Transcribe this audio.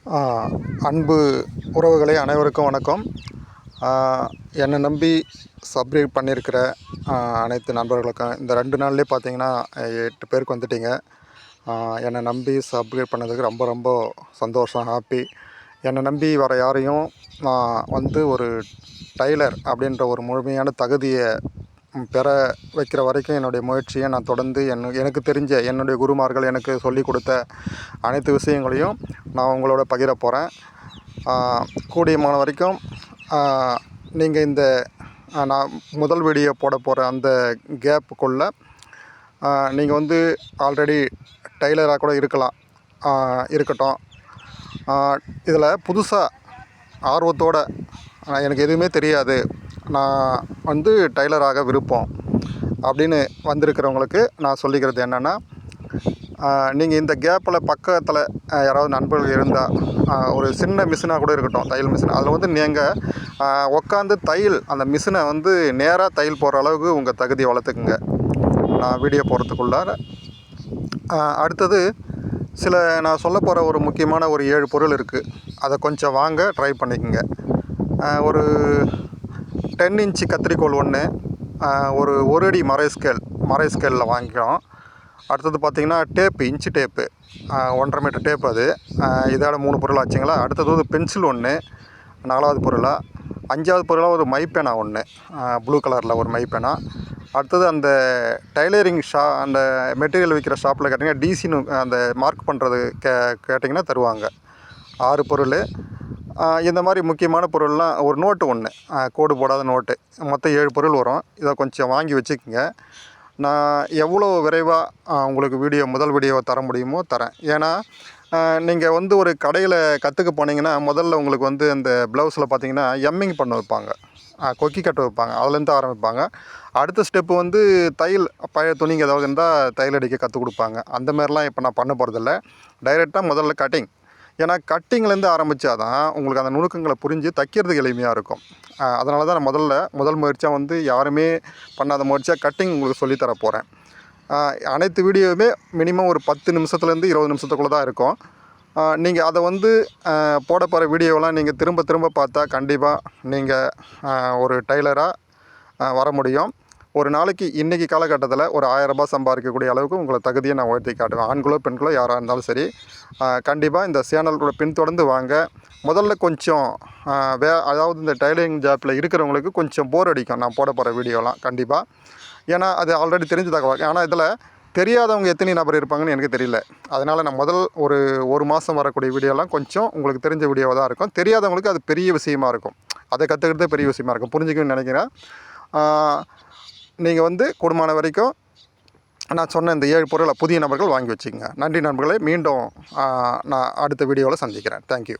அன்பு உறவுகளே, அனைவருக்கும் வணக்கம். என்னை நம்பி சப்ஸ்கிரைப் பண்ணியிருக்கிற அனைத்து நண்பர்களுக்கும் இந்த 2 நாள்லேயே பார்த்தீங்கன்னா 8 பேருக்கு வந்துட்டீங்க. என்னை நம்பி சப்ஸ்கிரைப் பண்ணதுக்கு ரொம்ப ரொம்ப சந்தோஷம், ஹாப்பி. என்னை நம்பி வர யாரையும் நான் வந்து ஒரு டைலர் அப்படின்ற ஒரு முழுமையான தகுதியை பெற வைக்கிற வரைக்கும் என்னுடைய முயற்சியை நான் தொடர்ந்து எனக்கு தெரிஞ்ச என்னுடைய குருமார்கள் எனக்கு சொல்லிக் கொடுத்த அனைத்து விஷயங்களையும் நான் உங்களோட பகிர போகிறேன். கூடியமான வரைக்கும் நீங்கள் இந்த நான் முதல் வீடியோ போட போகிற அந்த கேப்புக்குள்ளே நீங்கள் வந்து ஆல்ரெடி டைலராக கூட இருக்கட்டும். இதில் புதுசாக ஆர்வத்தோடு எனக்கு எதுவுமே தெரியாது, நான் வந்து டைலராக விருப்பம் அப்படின்னு வந்திருக்கிறவங்களுக்கு நான் சொல்லிக்கிறது என்னென்னா, நீங்கள் இந்த கேப்பில் பக்கத்தில் யாராவது நண்பர்கள் இருந்தால் ஒரு சின்ன மிஷினாக கூட இருக்கட்டும், தையல் மிஷின், அதில் வந்து நீங்கள் உட்காந்து அந்த மிஷினை வந்து நேராக தையல் போடுற அளவுக்கு உங்கள் தகுதியை வளர்த்துக்குங்க. நான் வீடியோ போடுறதுக்குள்ளார அடுத்தது நான் சொல்ல போகிற ஒரு முக்கியமான ஒரு 7 பொருள் இருக்குது. அதை கொஞ்சம் வாங்க ட்ரை பண்ணிக்கோங்க. ஒரு 10 இன்ச்சு கத்திரிக்கோல் ஒன்று, ஒரு 1 அடி மறை ஸ்கேலில் வாங்கிக்கிறோம். அடுத்தது பார்த்திங்கன்னா இன்ச்சு டேப்பு 1.5 மீட்டர் டேப், அது இதோட 3 பொருள் ஆச்சுங்களா. அடுத்தது ஒரு பென்சில் ஒன்று, 4வது பொருளாக. 5வது பொருளாக ஒரு மைப்பேனா ஒன்று, ப்ளூ கலரில் ஒரு மைப்பேனா. அடுத்தது அந்த டைலரிங் அந்த மெட்டீரியல் விற்கிற ஷாப்பில் கேட்டிங்கன்னா டிசின்னு அந்த மார்க் பண்ணுறது கேட்டிங்கன்னா தருவாங்க. 6 பொருள். இந்த மாதிரி முக்கியமான பொருள்லாம், ஒரு நோட்டு ஒன்று, கோடு போடாத நோட்டு, மொத்தம் 7 பொருள் வரும். இதை கொஞ்சம் வாங்கி வச்சுக்கோங்க. நான் எவ்வளோ விரைவாக உங்களுக்கு முதல் வீடியோவை தர முடியுமோ தரேன். ஏன்னா நீங்கள் வந்து ஒரு கடையில் கற்றுக்க போனீங்கன்னா முதல்ல உங்களுக்கு வந்து அந்த ப்ளவுஸில் பார்த்தீங்கன்னா எம்மிங் பண்ண வைப்பாங்க, கொக்கி கட்ட வைப்பாங்க, அதுலேருந்து ஆரம்பிப்பாங்க. அடுத்த ஸ்டெப்பு வந்து பழைய துணிங்க ஏதாவது இருந்தால் தையல் அடிக்க கற்றுக் கொடுப்பாங்க. அந்த மாதிரிலாம் இப்போ நான் பண்ண போகிறதில்ல. டைரெக்டாக முதல்ல கட்டிங். ஏன்னா கட்டிங்லேருந்து ஆரம்பித்தா தான் உங்களுக்கு அந்த நுணுக்கங்களை புரிஞ்சு தைக்கிறதுக்கு எளிமையாக இருக்கும். அதனால தான் நான் முதல் முயற்சியாக வந்து யாருமே பண்ணாத முயற்சியாக கட்டிங் உங்களுக்கு சொல்லித்தர போகிறேன். அனைத்து வீடியோவுமே மினிமம் ஒரு 10 நிமிஷத்துலேருந்து 20 நிமிஷத்துக்குள்ளே தான் இருக்கும். நீங்கள் அதை வந்து போட போகிற வீடியோவெலாம் நீங்கள் திரும்ப திரும்ப பார்த்தா கண்டிப்பாக நீங்கள் ஒரு டைலராக வர முடியும். ஒரு நாளைக்கு இன்றைக்கி காலகட்டத்தில் ஒரு 1000 ரூபாய் சம்பாதிக்கக்கூடிய அளவுக்கு உங்களை தகுதியை நான் உயர்த்தி காட்டுவேன். ஆண்களோ பெண்களோ யாராக இருந்தாலும் சரி, கண்டிப்பாக இந்த சேனல்களை பின்தொடர்ந்து வாங்க. முதல்ல கொஞ்சம் அதாவது இந்த டைலரிங் ஜாப்பில் இருக்கிறவங்களுக்கு கொஞ்சம் போர் அடிக்கும் நான் போட போகிற வீடியோலாம் கண்டிப்பாக. ஏன்னா அது ஆல்ரெடி தெரிஞ்ச தகவல். ஆனால் இதில் தெரியாதவங்க எத்தனை நபர் இருப்பாங்கன்னு எனக்கு தெரியல. அதனால் நான் ஒரு மாதம் வரக்கூடிய வீடியோலாம் கொஞ்சம் உங்களுக்கு தெரிஞ்ச வீடியோவாக தான் இருக்கும். தெரியாதவங்களுக்கு அது பெரிய விஷயமா இருக்கும். அதை கற்றுக்கிறதே பெரிய விஷயமா இருக்கும், புரிஞ்சுக்கணும்னு நினைக்கிறேன். நீங்கள் வந்து கூடுமான வரைக்கும் நான் சொன்ன இந்த 7 பொருளை புதிய நபர்கள் வாங்கி வச்சுக்கோங்க. நன்றி நண்பர்களே. மீண்டும் நான் அடுத்த வீடியோவில் சந்திக்கிறேன். தேங்க்யூ.